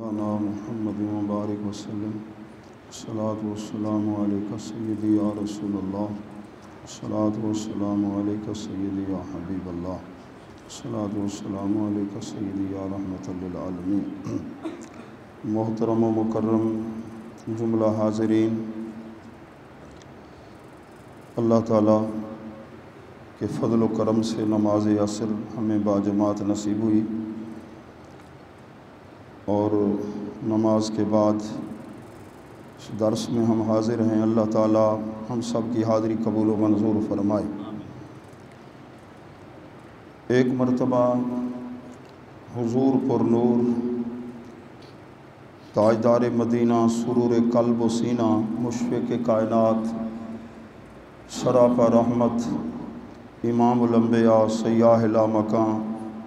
मौलाना मुहम्मद मुबारक वसल्लम। अस्सलातु वस्सलामु अलैका सय्यदी या रसूलल्लाह, अस्सलातु वस्सलामु अलैका सय्यदी या हबीबल्लाह, अस्सलातु वस्सलामु अलैका सय्यदी या रहमतल लिल आलमीन। मोहतरम व मुकर्रम जुमला हाज़रीन, अल्लाह ताला के फ़ज़ल व करम से नमाज असर हमें बाजमात नसीब हुई और नमाज के बाद इस दर्स में हम हाज़िर हैं। अल्लाह ताला हम सब की हाज़िरी कबूल व मंजूर फरमाए। एक मरतबा हुजूर पुरनूर ताजदार मदीना सुरूर कल्ब व सीना मुशफ़िक़ कायनात सरापा रहमत इमामुल अंबिया सय्याह ला मकां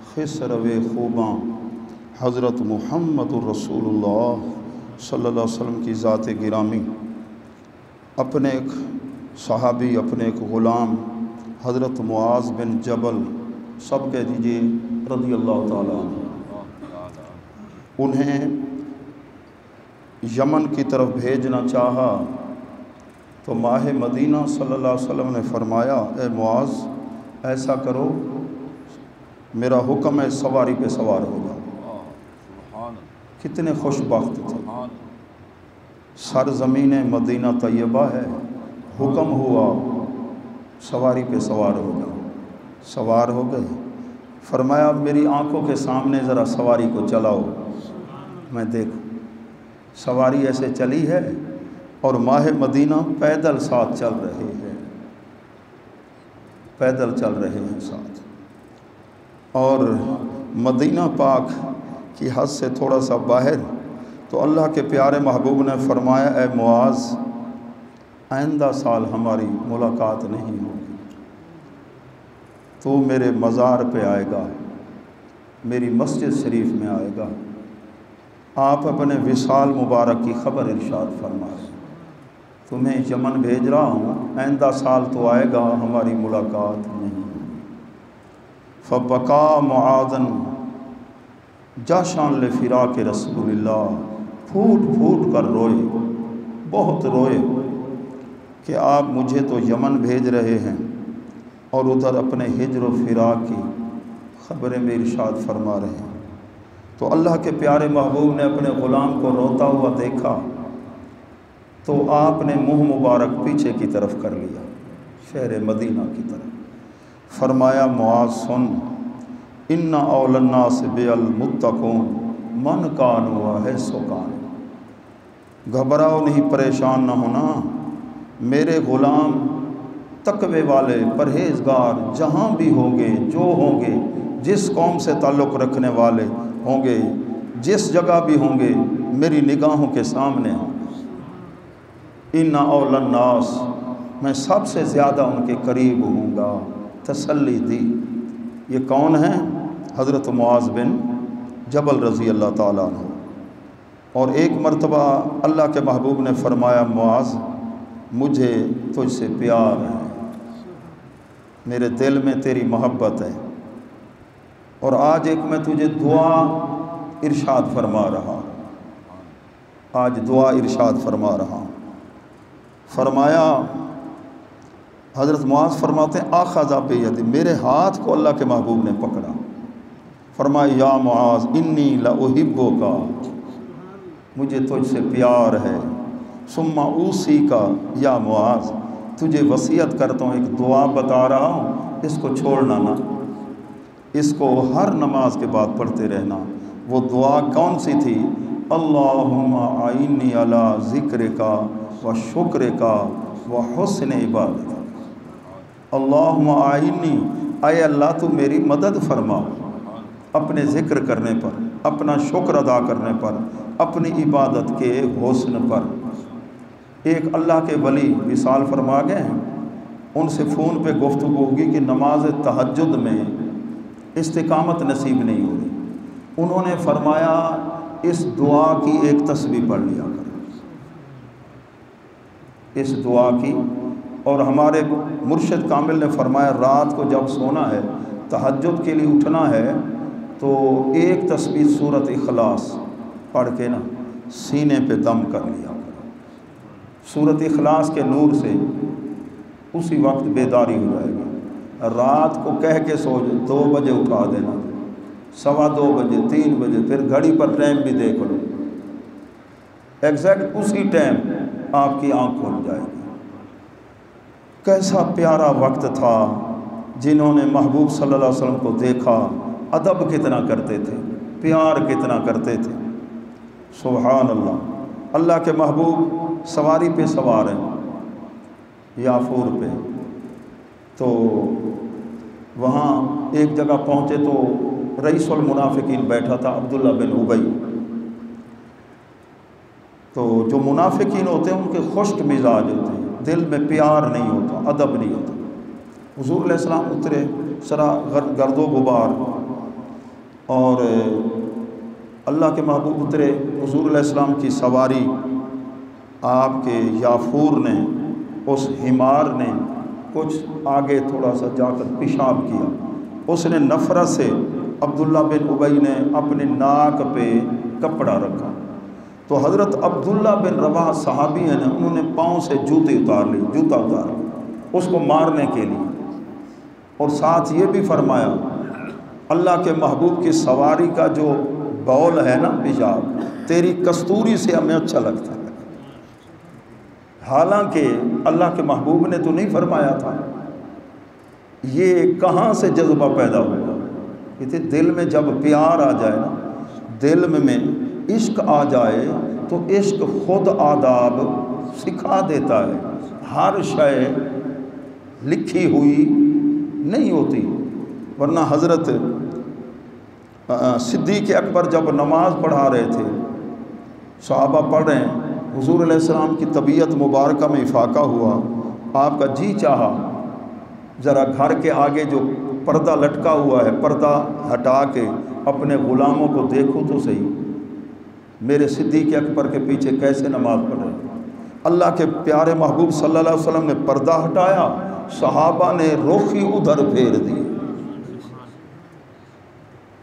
खिसरवे खूबां हज़रत मुहम्मदुर रसूलुल्लाह सल्लल्लाहु अलैहि वसल्लम की ज़ात गिरामी अपने एक सहाबी, अपने एक ग़ुलाम हज़रत मुआज़ बिन जबल, सब कह दीजिए रज़ी अल्लाह ताला अन्हु, उन्हें यमन की तरफ भेजना चाहा तो माह मदीना सल्लल्लाहु अलैहि वसल्लम ने फरमाया, ए मुआज़ ऐसा करो, मेरा हुक्म है सवारी पे सवार हो जाओ। कितने खुशबख्त थे। सरज़मीन मदीना तैयबा है, हुक्म हुआ सवारी पे सवार हो जाओ। सवार हो गए। फरमाया मेरी आंखों के सामने ज़रा सवारी को चलाओ, मैं देखूं। सवारी ऐसे चली है और माह मदीना पैदल साथ चल रहे हैं, पैदल चल रहे हैं साथ। और मदीना पाक की हद से थोड़ा सा बाहर तो अल्लाह के प्यारे महबूब ने फरमाया, ए मुआज़ आइंदा साल हमारी मुलाकात नहीं होगी, तो मेरे मज़ार पे आएगा, मेरी मस्जिद शरीफ में आएगा, आप अपने विसाल मुबारक की ख़बर इरशाद फरमाएं। तुम्हें यमन भेज रहा हूँ, आइंदा साल तो आएगा, हमारी मुलाकात नहीं। फ़बका मुआज़न जाशान ले फ़िराक़ रसूलिल्लाह, फूट फूट कर रोए, बहुत रोए कि आप मुझे तो यमन भेज रहे हैं और उधर अपने हिज्र व फ़िराक़ की ख़बरें में इरशाद फरमा रहे हैं। तो अल्लाह के प्यारे महबूब ने अपने ग़ुलाम को रोता हुआ देखा तो आपने मुँह मुबारक पीछे की तरफ कर लिया, शहर मदीना की तरफ। फरमाया, मुआज़ सुन, इन्ना औलन्नास बिअल मुत्तक़ून मन कानू है सुकान। घबराओ नहीं, परेशान न होना, मेरे ग़ुलाम तक़वे वाले परहेज़गार जहाँ भी होंगे, जो होंगे, जिस कौम से ताल्लुक़ रखने वाले होंगे, जिस जगह भी होंगे, मेरी निगाहों के सामने हों। इन्ना औलन्नास, मैं सबसे ज़्यादा उनके करीब हूँगा। तसल्ली दी। ये कौन है? हज़रत मुआज़ बिन जबल रज़ी अल्लाह ताला अन्हु। और एक मरतबा अल्लाह के महबूब ने फरमाया, मुआज़ मुझे तुझसे प्यार है, मेरे दिल में तेरी मोहब्बत है, और आज एक मैं तुझे दुआ इरशाद फरमा रहा हूँ, आज दुआ इरशाद फरमा रहा हूँ। फरमाया, हज़रत मुआज़ फरमाते हैं, आख़ज़ा बियदी, मेरे हाथ को अल्लाह के महबूब ने पकड़ा। फरमाया, या मुआज़ इन्नी लउहिब्बुका, मुझे तुझसे प्यार है। सुम्मा ऊसीका या मुआज़, तुझे वसीयत करता हूँ, एक दुआ बता रहा हूँ, इसको छोड़ना ना, इसको हर नमाज के बाद पढ़ते रहना। वो दुआ कौन सी थी? अल्लाहुम्मा आइन्नी अला ज़िक्रिका व शुक्रिका व हुस्न इबादतिका। अल्लाहुम्मा आइन्नी, आए अल्लाह तू मेरी मदद फरमा अपने ज़िक्र करने पर, अपना शुक्र अदा करने पर, अपनी इबादत के हुस्न पर। एक अल्लाह के वली विसाल फरमा गए हैं, उनसे फ़ोन पे गुफ्तगू होगी कि नमाज तहज्जुद में इस्तिकामत नसीब नहीं हो रही। उन्होंने फरमाया, इस दुआ की एक तस्बीह पढ़ लिया करो, इस दुआ की। और हमारे मुर्शिद कामिल ने फरमाया, रात को जब सोना है, तहज्जुद के लिए उठना है, तो एक तस्बीह सूरत इखलास पढ़ के ना सीने पे दम कर लिया करो। सूरत इखलास के नूर से उसी वक्त बेदारी हो जाएगी। रात को कह के सो जाओ, 2 बजे उठा देना, 2:15 बजे, 3 बजे, फिर घड़ी पर टाइम भी देख लो, एग्जैक्ट उसी टाइम आपकी आँख खुल जाएगी। कैसा प्यारा वक्त था। जिन्होंने महबूब सल्लल्लाहु अलैहि वसल्लम को देखा, अदब कितना करते थे, प्यार कितना करते थे। सुभान अल्लाह। अल्लाह के महबूब सवारी पे सवार हैं याफूर पे, तो वहाँ एक जगह पहुँचे तो रईसुल मुनाफिकीन बैठा था, अब्दुल्ला बिन उबई। तो जो मुनाफिकीन होते हैं उनके खुश्क मिजाज होते हैं, दिल में प्यार नहीं होता, अदब नहीं होता। हुज़ूर अलैहिस्सलाम उतरे, सरा गर्दो गुबार, और अल्लाह के महबूब उतरे। हुज़ूर अलैहिस्सलाम की सवारी आपके याफूर ने, उस हिमार ने कुछ आगे थोड़ा सा जाकर पेशाब किया। उसने नफ़रत से अब्दुल्ला बिन उबई ने अपने नाक पे कपड़ा रखा, तो हज़रत अब्दुल्ला बिन रवाह सहाबी है ना, उन्होंने पाँव से जूता उतारा उसको मारने के लिए। और साथ ये भी फरमाया, अल्लाह के महबूब की सवारी का जो बौल है ना, पेशाब, तेरी कस्तूरी से हमें अच्छा लगता है। हालांकि अल्लाह के महबूब ने तो नहीं फरमाया था। ये कहाँ से जज्बा पैदा हुआ? कहते दिल में जब प्यार आ जाए ना, दिल में इश्क आ जाए तो इश्क खुद आदाब सिखा देता है। हर शय लिखी हुई नहीं होती। वरना हज़रत सिद्दीक़ अकबर जब नमाज पढ़ा रहे थे, सहाबा पढ़ रहे हैं, हुज़ूर अलैहिस्सलाम की तबीयत मुबारका में इफाका हुआ। आपका जी चाहा ज़रा घर के आगे जो पर्दा लटका हुआ है, पर्दा हटा के अपने ग़ुलामों को देखूँ तो सही, मेरे सिद्दीक़ अकबर के पीछे कैसे नमाज पढ़ रहे हैं। अल्लाह के प्यारे महबूब सल्लल्लाहु अलैहि वसल्लम ने पर्दा हटाया, सहाबा ने रोखी उधर फेर दी।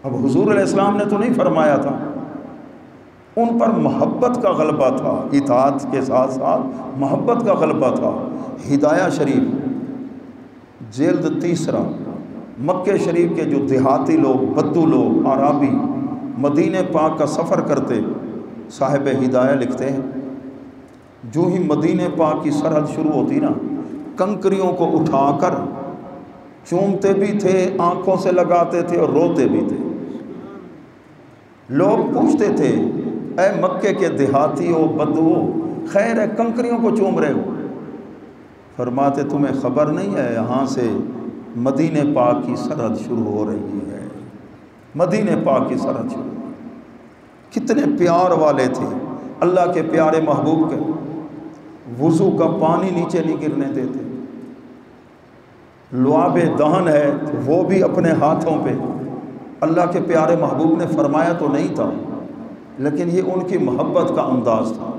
अब हुज़ूर अलैहिस्सलाम ने तो नहीं फरमाया था, उन पर मोहब्बत का गलबा था, इताअत के साथ साथ मोहब्बत का गलबा था। हिदाया शरीफ जिल्द 3, मक्के शरीफ के जो देहाती लोग, बद्दू लोग, आराबी मदीने पाक का सफ़र करते, साहिब हिदाया लिखते हैं, जो ही मदीने पाक की सरहद शुरू होती ना, कंकरियों को उठाकर चूमते भी थे, आँखों से लगाते थे और रोते भी थे। लोग पूछते थे, ऐ मक्के के देहाती हो, बद्दू, खैर है कंकरियों को चूम रहे हो? फरमाते तुम्हें ख़बर नहीं है, यहाँ से मदीने पाक की सरहद शुरू हो रही है। मदीने पाक की सरहद शुरू। कितने प्यार वाले थे अल्लाह के प्यारे महबूब के। वुज़ू का पानी नीचे नहीं गिरने देते। लुआबे दहन है तो वो भी अपने हाथों पे। अल्लाह के प्यारे महबूब ने फरमाया तो नहीं था, लेकिन ये उनकी मोहब्बत का अंदाज़ था।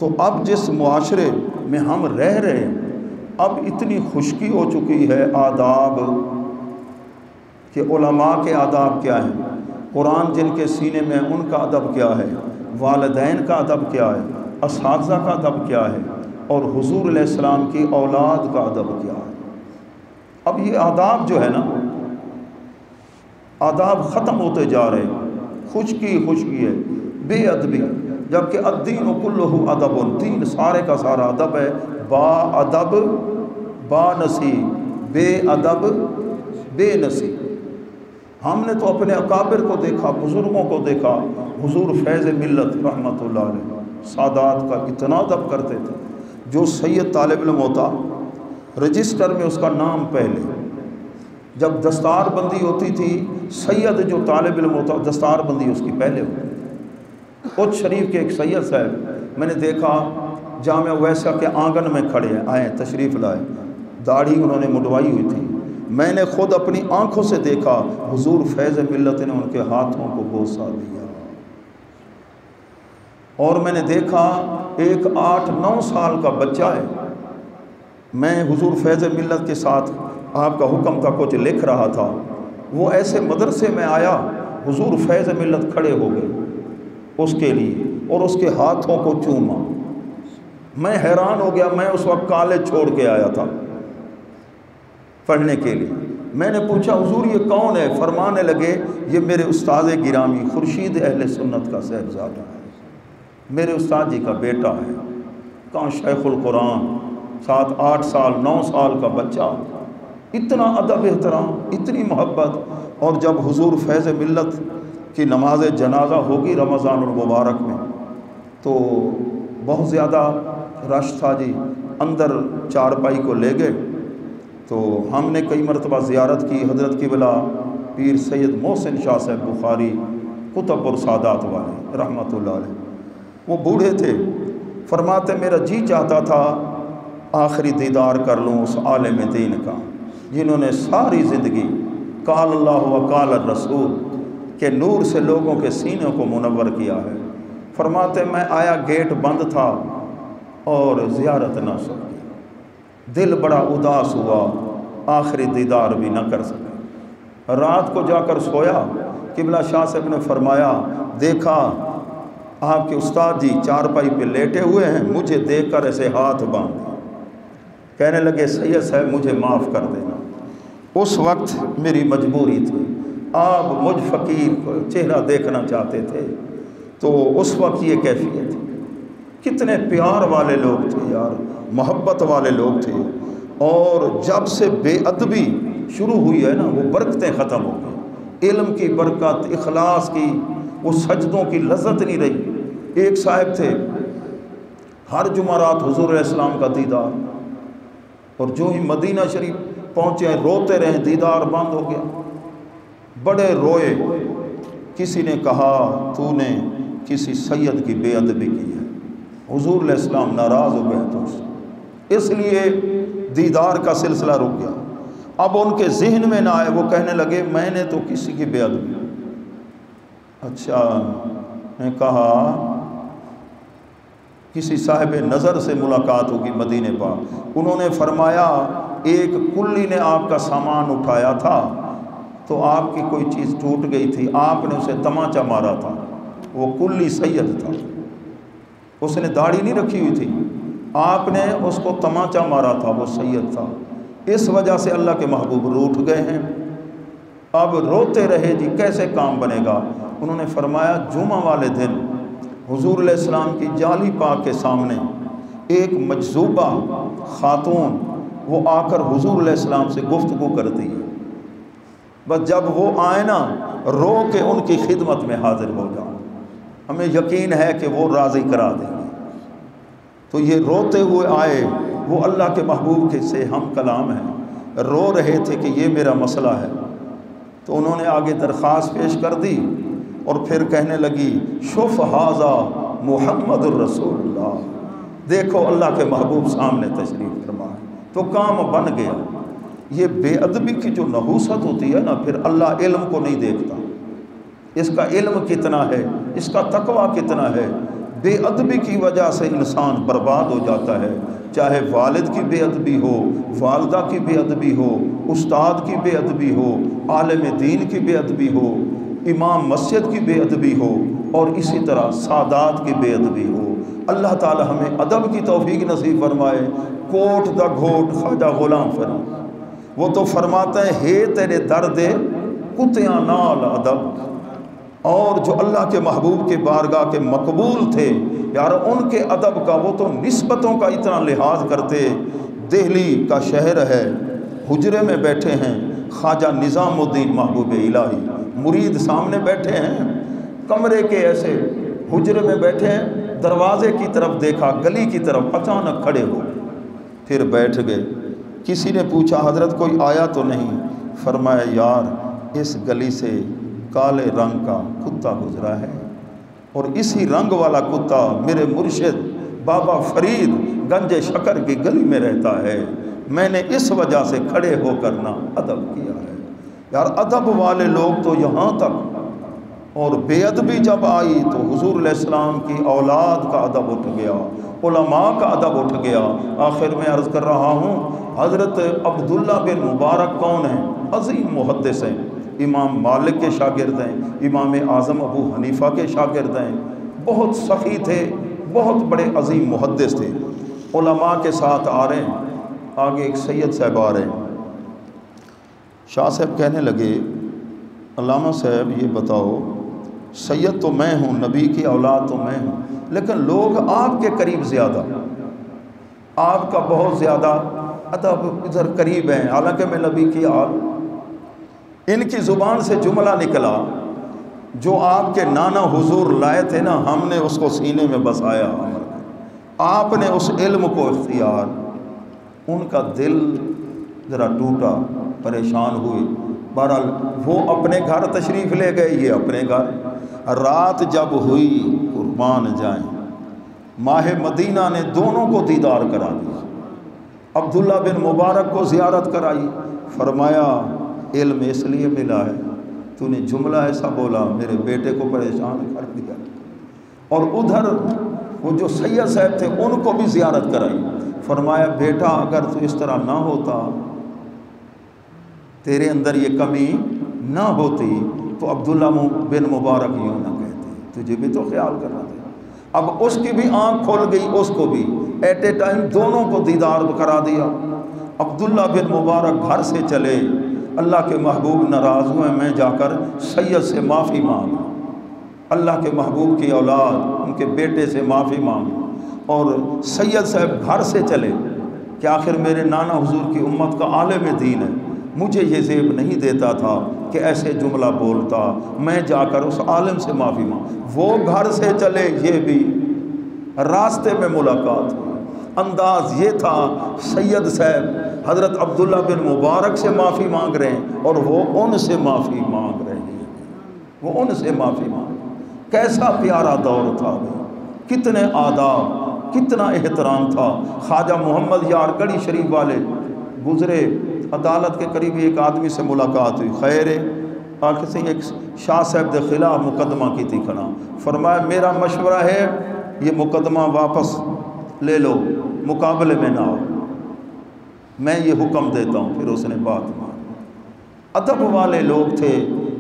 तो अब जिस मुआशरे में हम रह रहे हैं, अब इतनी खुश्की हो चुकी है आदाब कि उलमा के आदाब क्या हैं, कुरान जिनके सीने में उनका अदब क्या है, वालिदैन का अदब क्या है, असातिज़ा का अदब क्या है, और हुज़ूर अलैहिस्सलाम की औलाद का अदब क्या है। अब ये आदाब जो है ना, आदाब ख़त्म होते जा रहे हैं। खुशकी है, बेअदबी, जबकि अद्दीन कुल्लुहु अदबुन, दीन सारे का सारा अदब है। बा अदब बा नसीब, बे अदब बेनसी। हमने तो अपने अकाबिर को देखा, बुज़ुर्गों को देखा। हुज़ूर फैज़ मिल्लत रहमतुल्लाह अलैह सादात का इतना अदब करते थे। जो सैयद तालिब इल्म होता, रजिस्टर में उसका नाम पहले। जब दस्तार बंदी होती थी, सैयद जो तालिब इल्म होता, दस्तार बंदी उसकी पहले होती। उच शरीफ के एक सैयद साहब मैंने देखा, जामिया वैसा के आंगन में खड़े आए, तशरीफ़ लाए, दाढ़ी उन्होंने मुडवाई हुई थी। मैंने ख़ुद अपनी आँखों से देखा, हुज़ूर फैज़ मिल्लत ने उनके हाथों को बोसा दिया। और मैंने देखा एक 8-9 साल का बच्चा है, मैं हुज़ूर फैज़ मिल्लत के साथ आपका हुक्म का कुछ लिख रहा था, वो ऐसे मदरसे में आया, हुज़ूर फैज़ मिल्लत खड़े हो गए, उसके लिए और उसके हाथों को चूमा। मैं हैरान हो गया, मैं उस वक्त कॉलेज छोड़ के आया था पढ़ने के लिए। मैंने पूछा हुजूर ये कौन है? फरमाने लगे ये मेरे उस्ताद गिरामी खुर्शीद अहले सुन्नत का साहिबजादा है, मेरे उस्ताद जी का बेटा है। कहाँ शेखुल कुरान, 7-8 साल 9 साल का बच्चा, इतना अदब एहतराम, इतनी मोहब्बत। और जब हुजूर फैज़ मिल्लत की नमाज जनाजा होगी रमज़ानुल मुबारक में, तो बहुत ज़्यादा रश था जी, अंदर चारपाई को ले गए। तो हमने कई मरतबा ज़ियारत की हज़रत क़िबला पीर सैयद मोहसिन शाह साहब बुखारी कुतुब सादात वाले रहमतुल्लाह अलैह। वो बूढ़े थे, फरमाते मेरा जी चाहता था आखिरी दीदार कर लूँ उस आलिम दीन का जिन्होंने सारी ज़िंदगी काल अल्लाह व काल रसूल के नूर से लोगों के सीनों को मुनव्वर किया है। फरमाते मैं आया, गेट बंद था और ज़ियारत ना सकी, दिल बड़ा उदास हुआ, आखिरी दीदार भी ना कर सका। रात को जाकर सोया, क़िबला शाह साहब ने फरमाया देखा आपके उस्ताद जी चारपाई पे लेटे हुए हैं, मुझे देखकर ऐसे हाथ बांध दिए, कहने लगे सैयद साहब मुझे माफ़ कर देना, उस वक्त मेरी मजबूरी थी, आप मुझ फ़कीर को चेहरा देखना चाहते थे, तो उस वक्त ये कैफियत थी। कितने प्यार वाले लोग थे यार, मोहब्बत वाले लोग थे। और जब से बेअदबी शुरू हुई है ना, वो बरकतें ख़त्म हो गई, इल्म की बरकत, इखलास की, वो सजदों की लज्जत नहीं रही। एक साहब थे, हर जुमारात हुजूर इस्लाम का दीदार, और जो ही मदीना शरीफ पहुँचे रोते रहे, दीदार बंद हो गया, बड़े रोए। किसी ने कहा तूने किसी सैयद की बेअदबी की है, हुजूर इस्लाम नाराज़ हो गए तो इसलिए दीदार का सिलसिला रुक गया। अब उनके जहन में ना आए, वो कहने लगे मैंने तो किसी की बेअदबी। अच्छा, ने कहा किसी साहिब नज़र से मुलाकात होगी मदीने पाक, उन्होंने फरमाया एक कुल्ली ने आपका सामान उठाया था तो आपकी कोई चीज़ टूट गई थी, आपने उसे तमाचा मारा था, वो कुल्ली सैयद था, उसने दाढ़ी नहीं रखी हुई थी, आपने उसको तमाचा मारा था, वो सैयद था। इस वजह से अल्लाह के महबूब रूठ गए हैं। अब रोते रहे जी कैसे काम बनेगा। उन्होंने फरमाया जुमा वाले दिन हुजूर इस्लाम की जाली पाक के सामने एक मजजूबा खातून वो आकर हुजूर इस्लाम से गुफ्तगू करती है, बस जब वो आए ना रो के उनकी खिदमत में हाजिर हो जाओ, हमें यकीन है कि वो राज़ी करा देंगे। तो ये रोते हुए आए, वो अल्लाह के महबूब के से हम कलाम हैं, रो रहे थे कि ये मेरा मसला है। तो उन्होंने आगे दरख्वास्त पेश कर दी और फिर कहने लगी शुफ़ हाज़ा मुहम्मदुर रसूलुल्लाह, देखो अल्लाह के महबूब सामने तशरीफ़ फरमाए, तो काम बन गया। ये बेअदबी की जो नहूसत होती है ना, फिर अल्लाह इल्म को नहीं देखता, इसका इल्म कितना है, इसका तकवा कितना है। बेअदबी की वजह से इंसान बर्बाद हो जाता है, चाहे वालिद की बेअदबी हो, वालदा की बेअदबी हो, उस्ताद की बेअदबी हो, आलिम दीन की बेअदबी हो, इमाम मस्जिद की बेअदबी हो, और इसी तरह सादात की बेअदबी हो। अल्लाह ताला हमें अदब की तौफीक नसीब फरमाए। कोट द घोट ख्वाजा गुलाम फरीद वो तो फरमाते हैं हे तेरे दर्दे कुतिया नाल अदब। और जो अल्लाह के महबूब के बारगाह के मकबूल थे यार, उनके अदब का वो तो निस्बतों का इतना लिहाज करते। दिल्ली का शहर है, हुजरे में बैठे हैं ख्वाजा निज़ामुद्दीन महबूब इलाही, मुरीद सामने बैठे हैं, कमरे के ऐसे हुजरे में बैठे हैं, दरवाज़े की तरफ देखा, गली की तरफ, अचानक खड़े हो फिर बैठ गए। किसी ने पूछा हज़रत कोई आया तो नहीं? फरमाया यार इस गली से काले रंग का कुत्ता गुजरा है, और इसी रंग वाला कुत्ता मेरे मुर्शिद बाबा फरीद गंज शकर की गली में रहता है, मैंने इस वजह से खड़े होकर ना अदब किया है। यार अदब वाले लोग तो यहाँ तक, और बेअदबी जब आई तो हुजूर इस्लाम की औलाद का अदब उठ गया, उलमा का अदब उठ गया। आखिर में अर्ज़ कर रहा हूँ, हज़रत अब्दुल्ला बिन मुबारक कौन है? अज़ीम मुहद्दिस हैं, इमाम मालिक के शागिर्द हैं, इमाम आज़म अबू हनीफ़ा के शागिर्द हैं, बहुत सखी थे, बहुत बड़े अजीम मुहद्दिस थे। उलमा के साथ आ रहे हैं, आगे एक सैयद साहब आ रहे हैं। शाह साहब कहने लगे, अल्लामा साहब ये बताओ, सैयद तो मैं हूँ, नबी की औलाद तो मैं हूँ, लेकिन लोग आपके करीब ज़्यादा, आपका बहुत ज़्यादा अदब इधर करीब हैं, हालांकि मैं नबी की औलाद। इनकी ज़ुबान से जुमला निकला, जो आपके नाना हुजूर लाए थे ना, हमने उसको सीने में बसाया, आपने उस इल्म को इख्तियार। उनका दिल ज़रा टूटा, परेशान हुए। बहरहाल वो अपने घर तशरीफ़ ले गए, ये अपने घर। रात जब हुई, कुर्बान जाएं, माह मदीना ने दोनों को दीदार करा दिया। अब्दुल्ला बिन मुबारक को ज़ियारत कराई, फरमाया इल्म इसलिए मिला है, तूने जुमला ऐसा बोला, मेरे बेटे को परेशान कर दिया। और उधर वो जो सैयद साहब थे, उनको भी ज़ियारत कराई, फरमाया बेटा अगर तू इस तरह ना होता, तेरे अंदर ये कमी ना होती, तो अब्दुल्ला बिन मुबारक यूँ ना कहते, तुझे भी तो ख्याल करना था। अब उसकी भी आँख खोल गई, उसको भी एट ए टाइम दोनों को दीदार करा दिया। अब्दुल्ला बिन मुबारक घर से चले, अल्लाह के महबूब नाराज़ हुए, मैं जाकर सैयद से माफ़ी मांग, अल्लाह के महबूब की औलाद, उनके बेटे से माफ़ी मांग। और सैयद साहब घर से चले कि आखिर मेरे नाना हुजूर की उम्मत का आलिम दीन है, मुझे ये ज़ेब नहीं देता था कि ऐसे जुमला बोलता, मैं जाकर उस आलिम से माफ़ी मांग। वो घर से चले, ये भी रास्ते में मुलाकात हुई। अंदाज़ ये था, सैयद साहब हज़रत अब्दुल्ला बिन मुबारक से माफ़ी मांग रहे हैं और वो उनसे माफ़ी मांग रहे हैं, वो उनसे माफ़ी मांग। कैसा प्यारा दौर था, कितने आदाब, कितना एहतराम था। ख्वाजा मोहम्मद यार गढ़ी शरीफ वाले गुज़रे, अदालत के करीब एक आदमी से मुलाकात हुई, खैर आखिर से एक शाह साहब के खिलाफ मुकदमा की थी खड़ा, फरमाया मेरा मशवरा है ये मुकदमा वापस ले लो, मुकाबले में ना हो, मैं ये हुक्म देता हूँ। फिर उसने बात मानी। अदब वाले लोग थे,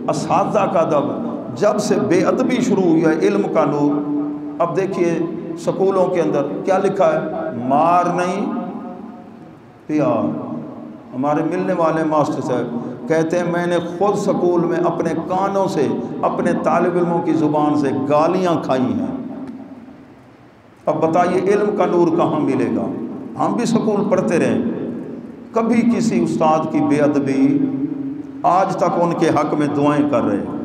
असातिज़ा का अदब। जब से बेअदबी शुरू हुई है, इल्म का नूर। अब देखिए स्कूलों के अंदर क्या लिखा है, मार नहीं प्यार। हमारे मिलने वाले मास्टर साहब कहते हैं, मैंने खुद स्कूल में अपने कानों से अपने तालिब इल्मों की ज़ुबान से गालियाँ खाई हैं। अब बताइए इल्म का नूर कहाँ मिलेगा। हम भी स्कूल पढ़ते रहे, कभी किसी उस्ताद की बेअदबी, आज तक उनके हक़ में दुआएं कर रहे हैं।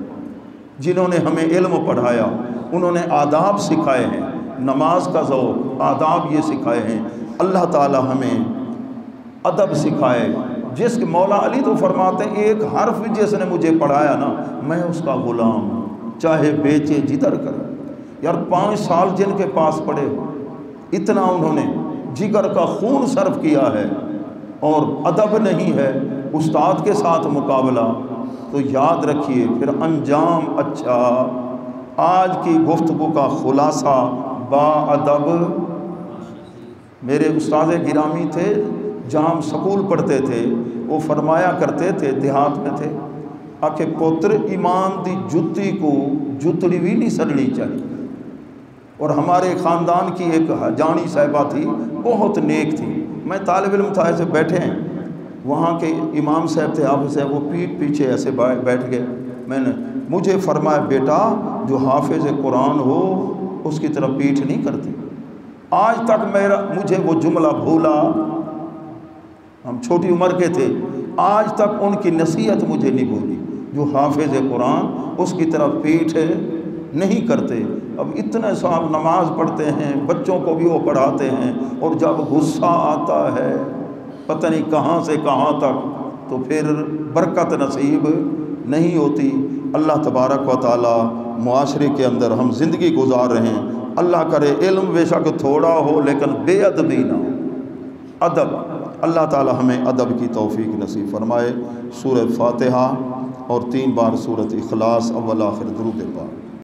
जिन्होंने हमें इल्म पढ़ाया, उन्होंने आदाब सिखाए हैं, नमाज का ज़ौक़, आदाब ये सिखाए हैं। अल्लाह ताला हमें अदब सिखाए। जिस मौला अली तो फरमाते हैं, एक हर्फ जिसने मुझे पढ़ाया ना, मैं उसका ग़ुलाम, चाहे बेचे जिधर करे। यार 5 साल जिनके पास पढ़े, इतना उन्होंने जिगर का खून सर्फ किया है और अदब नहीं है, उस्ताद के साथ मुकाबला, तो याद रखिए फिर अंजाम अच्छा। आज की गुफ्तगू का खुलासा, बाअदब। मेरे उस्ताद गिरामी थे, जहाँ हम स्कूल पढ़ते थे, वो फरमाया करते थे, देहात में थे, आके पुत्र इमाम दी जुत्ती को जुतड़ी भी नहीं सड़नी चाहिए। और हमारे ख़ानदान की एक जानी साहिबा थी, बहुत नेक थी। मैं तालिब इल्म था, ऐसे बैठे हैं, वहाँ के इमाम साहब थे, हाफ़िज़ साहब, वो पीठ पीछे ऐसे बैठ गए। मैंने मुझे फरमाया, बेटा जो हाफ़िज़ कुरान हो उसकी तरफ पीठ नहीं करती। आज तक मुझे वो जुमला भूला, हम छोटी उम्र के थे, आज तक उनकी नसीहत मुझे नहीं भूली। जो हाफ़िज़ कुरान उसकी तरफ पीठ नहीं करते। अब इतने साहब नमाज पढ़ते हैं, बच्चों को भी वो पढ़ाते हैं, और जब गुस्सा आता है पता नहीं कहाँ से कहाँ तक, तो फिर बरकत नसीब नहीं होती। अल्लाह तबारक व तआला मुआशरे के अंदर हम ज़िंदगी गुजार रहे हैं, अल्लाह करे इल्म बेशक थोड़ा हो लेकिन बेअदबी ना हो, अदब। अल्लाह ताला हमें अदब की तौफीक नसीब फरमाए। सूरह फातिहा और 3 बार सूरत इखलास अव्वल आखिर दुरूद पाक।